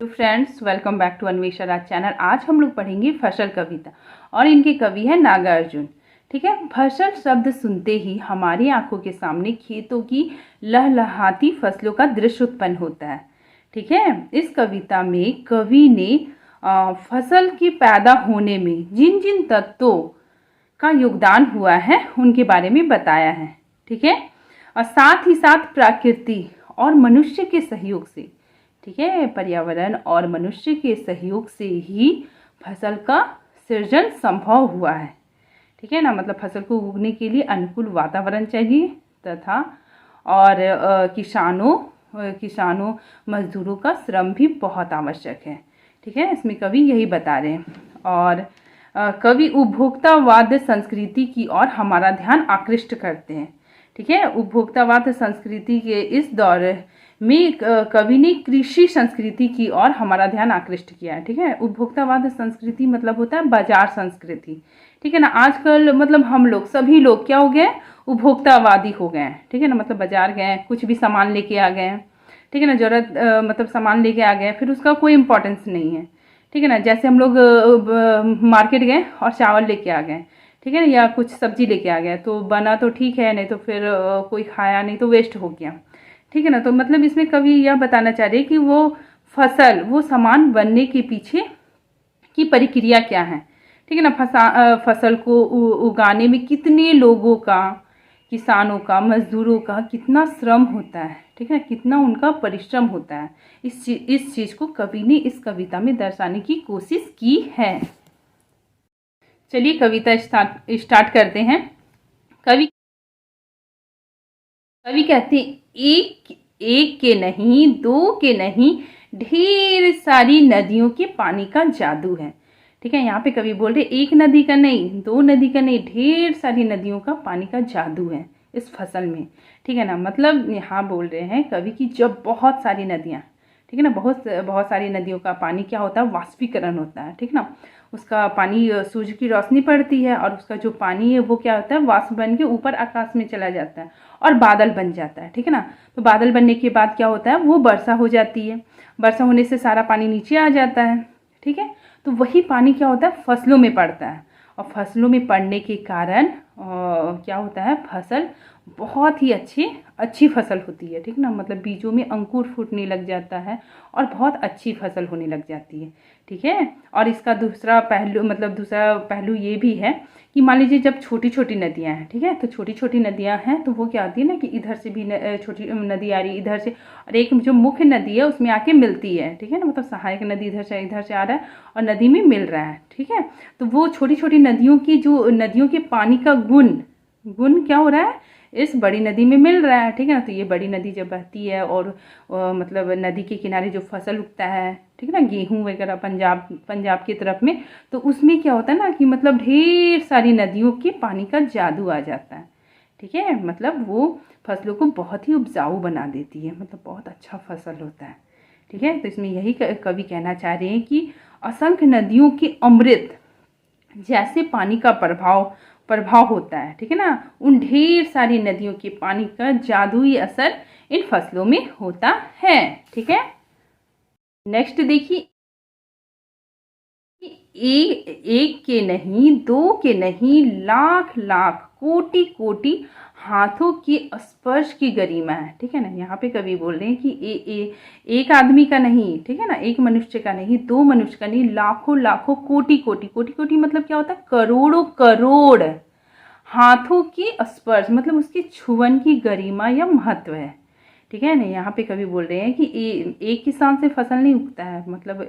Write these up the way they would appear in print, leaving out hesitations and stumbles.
तो friends, welcome back to Anvesha Raj channel. आज हम लोग पढ़ेंगे फसल कविता और इनके कवि है नागार्जुन। ठीक है। फसल शब्द सुनते ही हमारी आंखों के सामने खेतों की लहलहाती फसलों का दृश्य उत्पन्न होता है। ठीक है। इस कविता में कवि ने फसल के पैदा होने में जिन जिन तत्वों का योगदान हुआ है उनके बारे में बताया है। ठीक है। और साथ ही साथ प्रकृति और मनुष्य के सहयोग से, ठीक है, पर्यावरण और मनुष्य के सहयोग से ही फसल का सृजन संभव हुआ है। ठीक है ना। मतलब फसल को उगने के लिए अनुकूल वातावरण चाहिए तथा और किसानों मजदूरों का श्रम भी बहुत आवश्यक है। ठीक है। इसमें कवि यही बता रहे हैं। और कवि उपभोक्तावाद संस्कृति की ओर हमारा ध्यान आकृष्ट करते हैं। ठीक है। उपभोक्तावाद संस्कृति के इस दौर में कवि ने कृषि संस्कृति की ओर हमारा ध्यान आकृष्ट किया है। ठीक है। उपभोक्तावाद संस्कृति मतलब होता है बाजार संस्कृति। ठीक है ना। आजकल मतलब हम लोग सभी लोग क्या हो गए, उपभोक्तावादी हो गए हैं। ठीक है ना। मतलब बाजार गए, कुछ भी सामान लेके आ गए। ठीक है ना। जरूरत मतलब सामान लेके आ गए, फिर उसका कोई इम्पोर्टेंस नहीं है। ठीक है ना। जैसे हम लोग मार्केट गए और चावल लेके आ गए, ठीक है ना, या कुछ सब्जी लेके आ गए, तो बना तो ठीक है, नहीं तो फिर कोई खाया नहीं तो वेस्ट हो गया। ठीक है ना। तो मतलब इसमें कवि यह बताना चाह रहे हैं कि वो सामान बनने के पीछे की प्रक्रिया क्या है। ठीक है ना। फसल को उगाने में कितने लोगों का, किसानों का, मजदूरों का कितना श्रम होता है। ठीक है। कितना उनका परिश्रम होता है। इस चीज़ को कवि ने इस कविता में दर्शाने की कोशिश की है। चलिए कविता स्टार्ट करते हैं। कवि कवि कहते हैं, एक एक के नहीं, दो के नहीं, ढेर सारी नदियों के पानी का जादू है। ठीक है। यहाँ पे कवि बोल रहे एक नदी का नहीं, दो नदी का नहीं, ढेर सारी नदियों का पानी का जादू है इस फसल में। ठीक है ना। मतलब यहाँ बोल रहे हैं कवि की जब बहुत सारी नदियाँ, ठीक है ना, बहुत सारी नदियों का पानी क्या होता है, वाष्पीकरण होता है। ठीक ना। उसका पानी सूर्य की रोशनी पड़ती है और उसका जो पानी है वो क्या होता है, वाष्प बन के ऊपर आकाश में चला जाता है और बादल बन जाता है। ठीक है ना। तो बादल बनने के बाद क्या होता है, वो वर्षा हो जाती है। वर्षा होने से सारा पानी नीचे आ जाता है। ठीक है। तो वही पानी क्या होता है, फसलों में पड़ता है और फसलों में पड़ने के कारण क्या होता है, फसल बहुत ही अच्छी फसल होती है। ठीक ना। मतलब बीजों में अंकुर फूटने लग जाता है और बहुत अच्छी फसल होने लग जाती है। ठीक है। और इसका दूसरा पहलू ये भी है कि मान लीजिए जब छोटी छोटी नदियाँ हैं, ठीक है, तो छोटी छोटी नदियाँ हैं तो वो क्या होती है ना कि इधर से भी छोटी नदी आ रही है, इधर से, और एक जो मुख्य नदी है उसमें आके मिलती है। ठीक है ना। मतलब सहायक नदी इधर से आ रहा है और नदी में मिल रहा है। ठीक है। तो वो छोटी छोटी नदियों के पानी का गुण क्या हो रहा है, इस बड़ी नदी में मिल रहा है। ठीक है ना। तो ये बड़ी नदी जब बहती है और मतलब नदी के किनारे जो फसल उगता है, ठीक है ना, गेहूं वगैरह पंजाब की तरफ में, तो उसमें क्या होता है ना कि मतलब ढेर सारी नदियों के पानी का जादू आ जाता है। ठीक है। मतलब वो फसलों को बहुत ही उपजाऊ बना देती है, मतलब बहुत अच्छा फसल होता है। ठीक है। तो इसमें यही कवि कहना चाह रहे हैं कि असंख्य नदियों के अमृत जैसे पानी का प्रभाव होता है। ठीक है ना। उन ढेर सारी नदियों के पानी का जादुई असर इन फसलों में होता है। ठीक है। नेक्स्ट देखिए, एक के नहीं, दो के नहीं, लाख लाख, कोटि कोटि हाथों के स्पर्श की गरिमा है। ठीक है ना। यहाँ पे कवि बोल रहे हैं कि एक आदमी का नहीं, ठीक है ना, एक मनुष्य का नहीं, दो मनुष्य का नहीं, लाखों लाखों, कोटि कोटि, कोटि कोटि मतलब क्या होता है, करोड़ों करोड़ हाथों की स्पर्श मतलब उसकी छुअन की गरिमा या महत्व है। ठीक है ना। यहाँ पे कवि बोल रहे हैं कि एक किसान से फसल नहीं उगता है, मतलब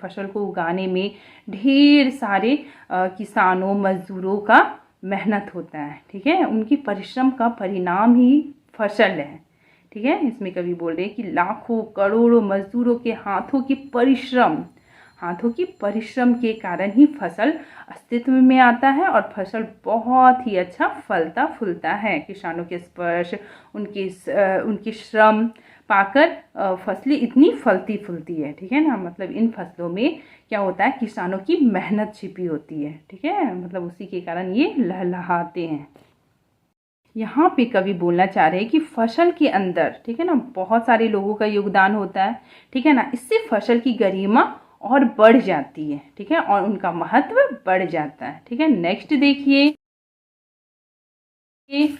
फसल को उगाने में ढेर सारे किसानों मजदूरों का मेहनत होता है। ठीक है। उनकी परिश्रम का परिणाम ही फसल है। ठीक है। इसमें कवि बोल रहे हैं कि लाखों करोड़ों मजदूरों के हाथों की परिश्रम के कारण ही फसल अस्तित्व में आता है और फसल बहुत ही अच्छा फलता फूलता है। किसानों के स्पर्श, उनके श्रम पाकर फसलें इतनी फलती फूलती है। ठीक है ना। मतलब इन फसलों में क्या होता है, किसानों की मेहनत छिपी होती है। ठीक है। मतलब उसी के कारण ये लहलहाते हैं। यहाँ पे कवि बोलना चाह रहे हैं कि फसल के अंदर, ठीक है ना, बहुत सारे लोगों का योगदान होता है, ठीक है ना, इससे फसल की गरिमा और बढ़ जाती है, ठीक है, और उनका महत्व बढ़ जाता है, ठीक है। नेक्स्ट देखिए, एक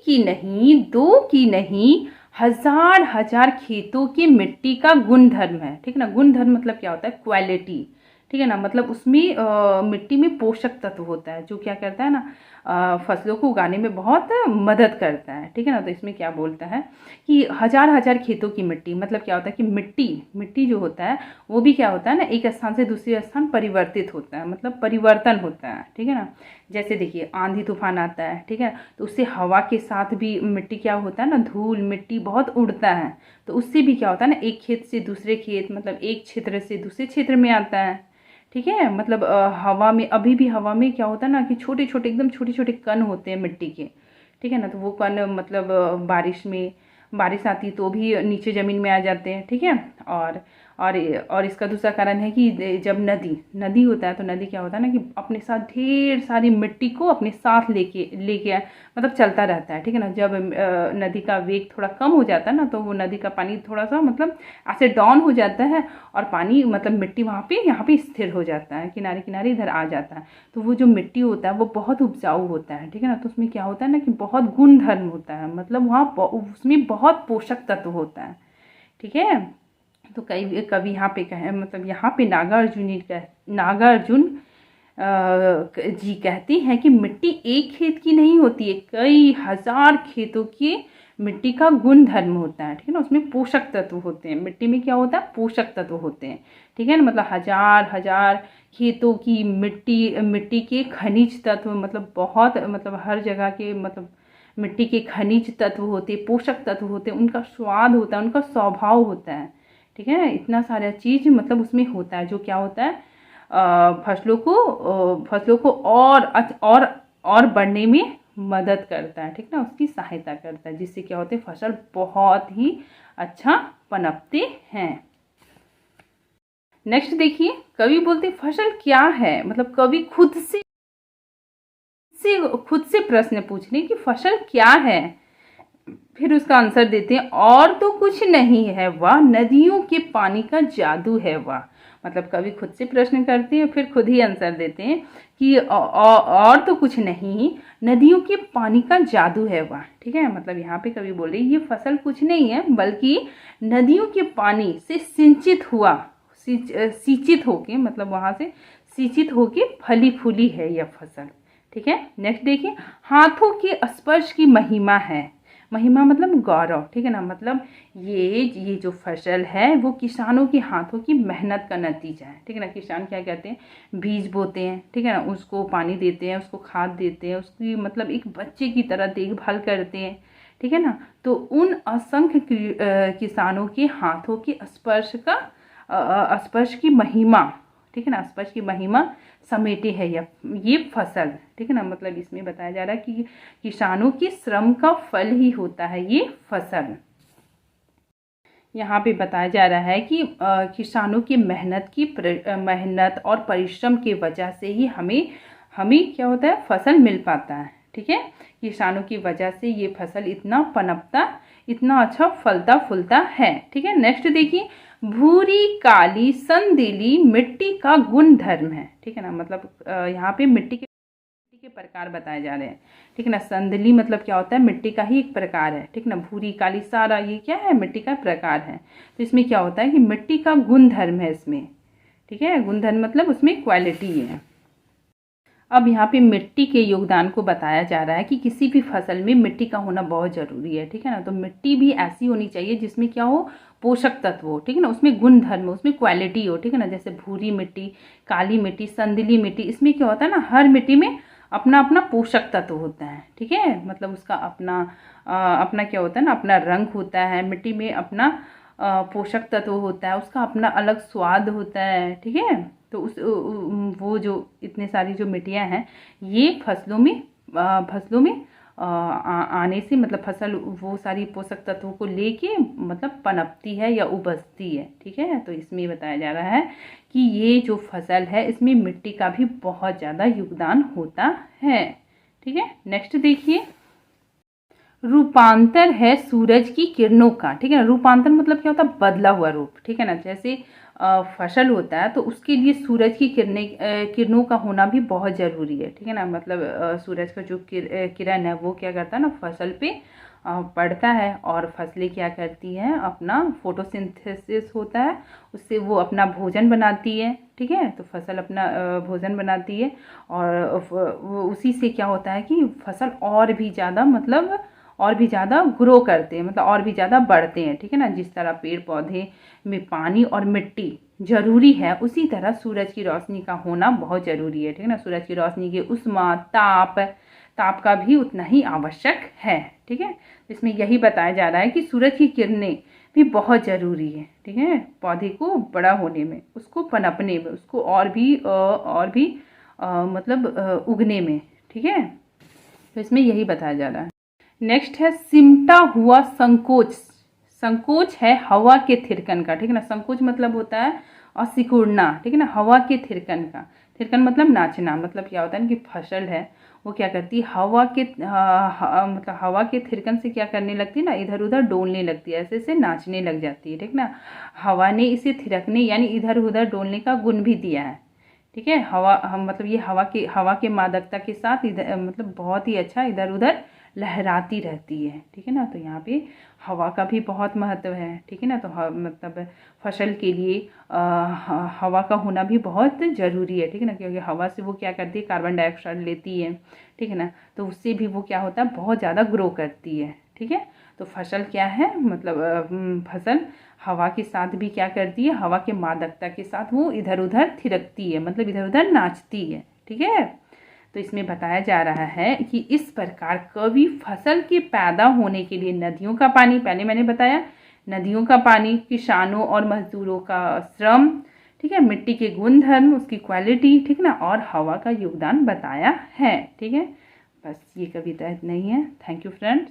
की नहीं, दो की नहीं, हजार हजार खेतों की मिट्टी का गुणधर्म है, ठीक है ना। गुणधर्म मतलब क्या होता है, क्वालिटी, ठीक है ना, मतलब उसमें मिट्टी में पोषक तत्व होता है जो क्या करता है ना, फसलों को उगाने में बहुत मदद करता है, ठीक है ना। तो इसमें क्या बोलता है कि हजार हजार खेतों की मिट्टी, मतलब क्या होता है कि मिट्टी जो होता है वो भी क्या होता है ना, एक स्थान से दूसरे स्थान परिवर्तित होता है, मतलब परिवर्तन होता है, ठीक है ना। जैसे देखिए आंधी तूफान आता है, ठीक है, तो उससे हवा के साथ भी मिट्टी क्या होता है ना, धूल मिट्टी बहुत उड़ता है, तो उससे भी क्या होता है ना, एक खेत से दूसरे खेत, मतलब एक क्षेत्र से दूसरे क्षेत्र में आता है, ठीक है। मतलब हवा में, अभी भी हवा में क्या होता है ना कि छोटे छोटे, एकदम छोटे छोटे कण होते हैं मिट्टी के, ठीक है ना। तो वो कण मतलब बारिश आती तो भी नीचे ज़मीन में आ जाते हैं, ठीक है। और और इसका दूसरा कारण है कि जब नदी होता है तो नदी क्या होता है ना कि अपने साथ ढेर सारी मिट्टी को अपने साथ लेके मतलब चलता रहता है, ठीक है ना। जब नदी का वेग थोड़ा कम हो जाता है ना, तो वो नदी का पानी थोड़ा सा मतलब ऐसे डाउन हो जाता है, और पानी मतलब मिट्टी यहाँ पे स्थिर हो जाता है, किनारे किनारे इधर आ जाता है। तो वो जो मिट्टी होता है वो बहुत उपजाऊ होता है, ठीक है ना। तो उसमें क्या होता है ना कि बहुत गुण धर्म होता है, मतलब वहाँ उसमें बहुत पोषक तत्व होता है, ठीक है। तो कई कवि यहाँ पे कहे, मतलब यहाँ पे नागार्जुन जी कहते हैं कि मिट्टी एक खेत की नहीं होती है, कई हजार खेतों की मिट्टी का गुण धर्म होता है, ठीक है ना। उसमें पोषक तत्व होते हैं, मिट्टी में क्या होता है, पोषक तत्व होते हैं, ठीक है ना। मतलब हजार हजार खेतों की मिट्टी के खनिज तत्व, मतलब बहुत, मतलब हर जगह के, मतलब मिट्टी के खनिज तत्व होते, पोषक तत्व होते, उनका स्वाद होता है, उनका स्वभाव होता है, ठीक है ना। इतना सारा चीज मतलब उसमें होता है जो क्या होता है, फसलों को और बढ़ने में मदद करता है, ठीक ना, उसकी सहायता करता है, जिससे क्या होते हैं, फसल बहुत ही अच्छा पनपते हैं। नेक्स्ट देखिए, कवि बोलते फसल क्या है, मतलब कवि खुद से प्रश्न पूछ रहे कि फसल क्या है, फिर उसका आंसर देते हैं, और तो कुछ नहीं है वह, नदियों के पानी का जादू है वह। मतलब कवि खुद से प्रश्न करते हैं, फिर खुद ही आंसर देते हैं कि और तो कुछ नहीं, नदियों के पानी का जादू है वह, ठीक है। मतलब यहाँ पे कवि बोल रहे ये फसल कुछ नहीं है, बल्कि नदियों के पानी से सिंचित होके, मतलब वहाँ से सिंचित होके फली फूली है यह फसल, ठीक है। नेक्स्ट देखिए, हाथों के स्पर्श की महिमा है, महिमा मतलब गौरव, ठीक है ना। मतलब ये जो फसल है वो किसानों के हाथों की मेहनत का नतीजा है, ठीक है ना। किसान क्या करते हैं, बीज बोते हैं, ठीक है ना, उसको पानी देते हैं, उसको खाद देते हैं, उसकी मतलब एक बच्चे की तरह देखभाल करते हैं, ठीक है ना। तो उन असंख्य किसानों के हाथों के स्पर्श की महिमा, ठीक है ना, स्पर्श की महिमा समेटे है ये फसल, ठीक है ना। मतलब इसमें बताया जा रहा है कि किसानों के श्रम का फल ही होता है ये फसल। यहाँ पे बताया जा रहा है कि किसानों की मेहनत और परिश्रम की वजह से ही हमें क्या होता है, फसल मिल पाता है, ठीक है। किसानों की वजह से ये फसल इतना पनपता, इतना अच्छा फलता फूलता है, ठीक है। नेक्स्ट देखिए, भूरी काली संदीली मिट्टी का गुण धर्म है, ठीक है ना। मतलब यहाँ पे मिट्टी के प्रकार बताए जा रहे हैं, ठीक है ना। संदली मतलब क्या होता है, मिट्टी का ही एक प्रकार है, ठीक ना। भूरी काली सारा ये क्या है, मिट्टी का प्रकार है। तो इसमें क्या होता है कि मिट्टी का गुण धर्म है इसमें, ठीक है। गुण धर्म मतलब उसमें क्वालिटी है। अब यहाँ पे मिट्टी के योगदान को बताया जा रहा है कि किसी भी फसल में मिट्टी का होना बहुत ज़रूरी है, ठीक है ना। तो मिट्टी भी ऐसी होनी चाहिए जिसमें क्या हो, पोषक तत्व हो, ठीक है ना, उसमें गुण धर्म हो, उसमें क्वालिटी हो, ठीक है ना। जैसे भूरी मिट्टी, काली मिट्टी, संदली मिट्टी, इसमें क्या होता है ना, हर मिट्टी में अपना अपना पोषक तत्व होता है, ठीक है। मतलब उसका अपना क्या होता है ना, अपना रंग होता है, मिट्टी में अपना पोषक तत्व होता है, उसका अपना अलग स्वाद होता है, ठीक है। तो वो जो इतने सारी जो मिट्टियाँ हैं ये फसलों में आने से, मतलब फसल वो सारी पोषक तत्वों को लेके मतलब पनपती है या उपजती है, ठीक है। तो इसमें बताया जा रहा है कि ये जो फसल है इसमें मिट्टी का भी बहुत ज़्यादा योगदान होता है, ठीक है। नेक्स्ट देखिए, रूपांतर है सूरज की किरणों का। ठीक है ना, रूपांतर मतलब क्या होता है, बदला हुआ रूप। ठीक है ना, जैसे फसल होता है तो उसके लिए सूरज की किरणों का होना भी बहुत ज़रूरी है। ठीक है ना, मतलब सूरज का जो किरण है वो क्या करता है ना, फसल पे पड़ता है और फसलें क्या करती हैं, अपना फोटोसिंथेसिस होता है, उससे वो अपना भोजन बनाती है। ठीक है, तो फसल अपना भोजन बनाती है और उसी से क्या होता है कि फसल और भी ज़्यादा मतलब और भी ज़्यादा ग्रो करते हैं, मतलब और भी ज़्यादा बढ़ते हैं। ठीक है ना, जिस तरह पेड़ पौधे में पानी और मिट्टी ज़रूरी है, उसी तरह सूरज की रोशनी का होना बहुत ज़रूरी है। ठीक है ना, सूरज की रोशनी के उष्मा ताप का भी उतना ही आवश्यक है। ठीक है, इसमें यही बताया जा रहा है कि सूरज की किरणें भी बहुत ज़रूरी है। ठीक है, पौधे को बड़ा होने में, उसको पनपने में, उसको और भी मतलब उगने में। ठीक है, तो इसमें यही बताया जा रहा है। नेक्स्ट है सिमटा हुआ संकोच। संकोच है हवा के थिरकन का। ठीक है ना, संकोच मतलब होता है और सिकुड़ना। ठीक है ना, हवा के थिरकन का। थिरकन मतलब नाचना। मतलब क्या होता है ना कि फसल है वो क्या करती है, मतलब हवा के थिरकन से क्या करने लगती है ना, इधर उधर डोलने लगती है, ऐसे ऐसे नाचने लग जाती है। ठीक ना, हवा ने इसे थिरकने यानी इधर उधर डोलने का गुण भी दिया है। ठीक है, मतलब ये हवा के मादकता के साथ इधर मतलब बहुत ही अच्छा इधर उधर लहराती रहती है। ठीक है ना, तो यहाँ पे हवा का भी बहुत महत्व है। ठीक है ना, तो मतलब फसल के लिए हवा का होना भी बहुत ज़रूरी है। ठीक है ना, क्योंकि हवा से वो क्या करती है, कार्बन डाइऑक्साइड लेती है। ठीक है ना, तो उससे भी वो क्या होता है, बहुत ज़्यादा ग्रो करती है। ठीक है, तो फसल क्या है, मतलब फसल हवा के साथ भी क्या करती है, हवा के मादकता के साथ वो इधर उधर थिरकती है, मतलब इधर उधर नाचती है। ठीक है, तो इसमें बताया जा रहा है कि इस प्रकार कवि फसल के पैदा होने के लिए नदियों का पानी, पहले मैंने बताया, नदियों का पानी, किसानों और मजदूरों का श्रम, ठीक है, मिट्टी के गुणधर्म, उसकी क्वालिटी, ठीक ना, और हवा का योगदान बताया है। ठीक है, बस ये कविता इतना ही है। Thank you friends.